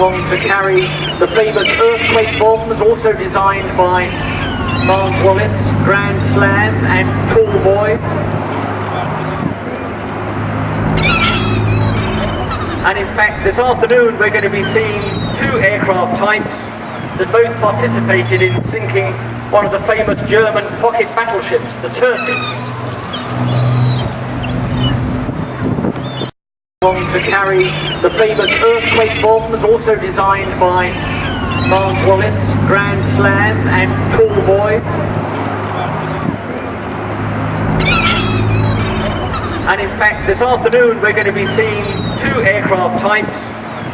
To carry the famous earthquake bombs, also designed by Miles Wallace, Grand Slam and Tall Boy. And in fact, this afternoon we're going to be seeing two aircraft types that both participated in sinking one of the famous German pocket battleships, the Tirpitz. To carry the famous earthquake bombs, also designed by Miles Wallace, Grand Slam and Tall Boy. And in fact, this afternoon we're going to be seeing two aircraft types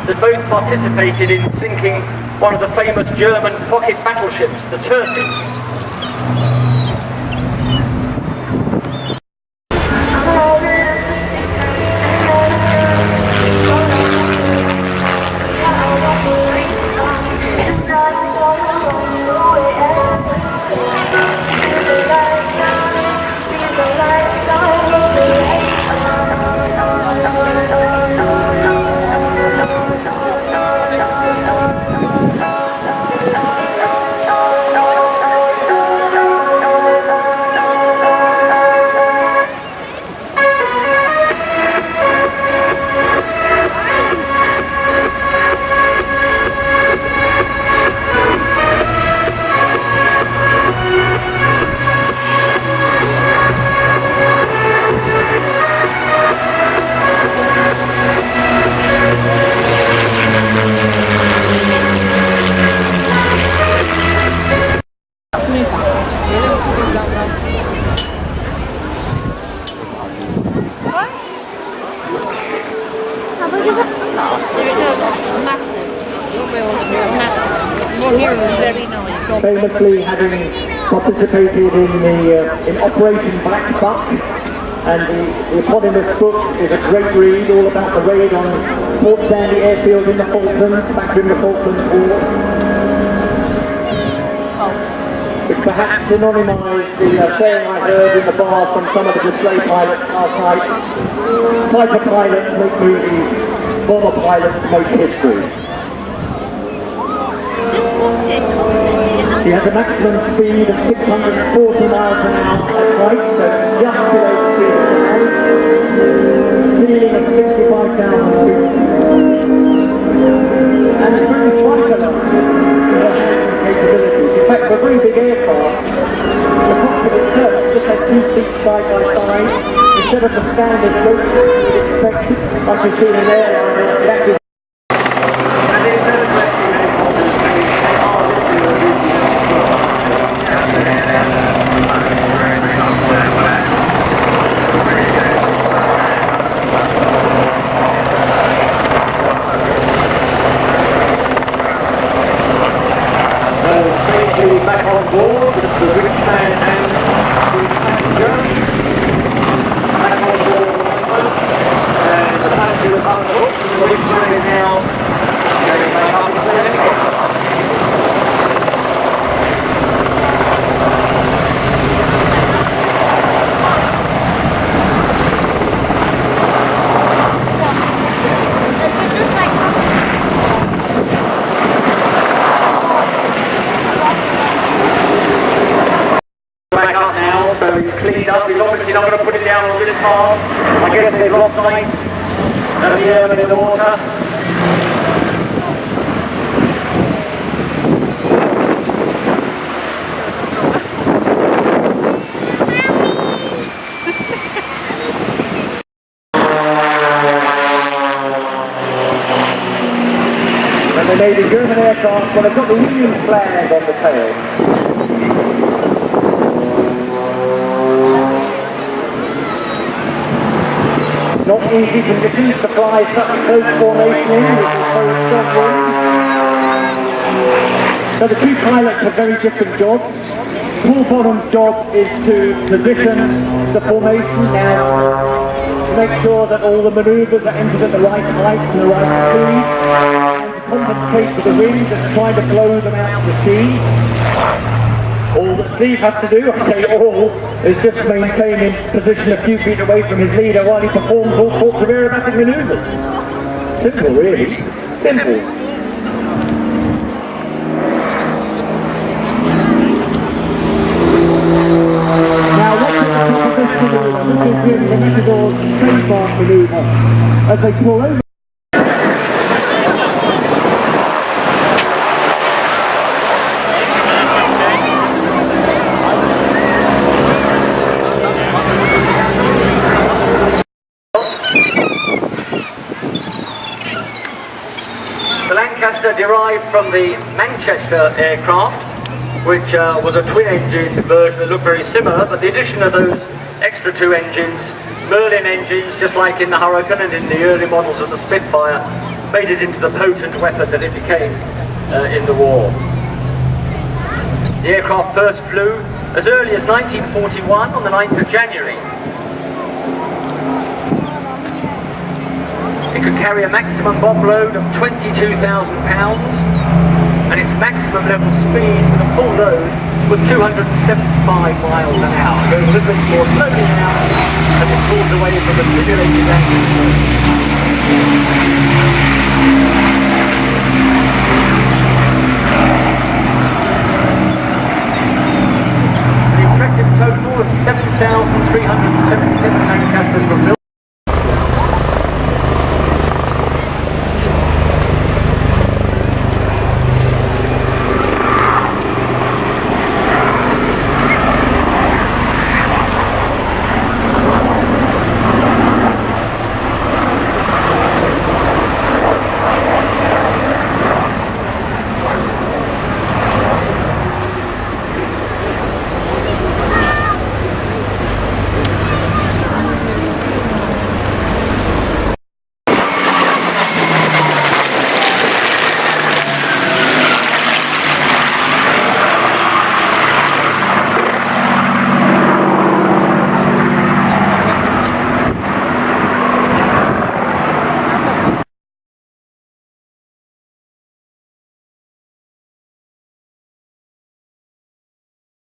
that both participated in sinking one of the famous German pocket battleships, the Tirpitz. Famously having participated in Operation Black Buck, and the eponymous book is a great read all about the raid on Port Stanley Airfield in the Falklands, back during the Falklands War, which perhaps synonymised the saying I heard in the bar from some of the display pilots last night: fighter pilots make movies, bomber pilots make history. She has a maximum speed of 640 miles an hour at height, so it's just below the speed of sound. Ceiling of 65,000 feet. And it's very fighter-like in her handling capabilities. In fact, for a very big aircraft, the cockpit itself just has two seats side by side. Instead of the standard rope you would expect, like you see in an airline, it actually back on board with the rich sand and his passenger. Back on board the lifeboat, and the passenger is up the hook, the rich sand is now going back up the sand again. So he's cleaned up, he's obviously not going to put it down on this mast. I guess they've lost sight of the airman in the water. And they made a German aircraft, but they've got the Union flag on the tail. Not easy conditions to fly such close formation in with this very strong wind. So the two pilots have very different jobs. Paul Bonham's job is to position the formation now, to make sure that all the manoeuvres are entered at the right height and the right speed, and to compensate for the wind that's trying to blow them out to sea. All that Steve has to do, I say all, is just maintain his position a few feet away from his leader while he performs all sorts of aerobatic manoeuvres. Simple, really. Simple. Now what's at the top of this manoeuvre? This is really the Matador's trademark manoeuvre. As they pull over. The Lancaster derived from the Manchester aircraft, which was a twin-engine version that looked very similar, but the addition of those extra two engines, Merlin engines, just like in the Hurricane and in the early models of the Spitfire, made it into the potent weapon that it became in the war. The aircraft first flew as early as 1941 on the 9th of January. It could carry a maximum bomb load of 22,000 pounds, and its maximum level speed with a full load was 275 miles an hour. It goes a little bit more slowly now as it pulls away from the simulated landing approach. An impressive total of 7,377 Lancasters were built.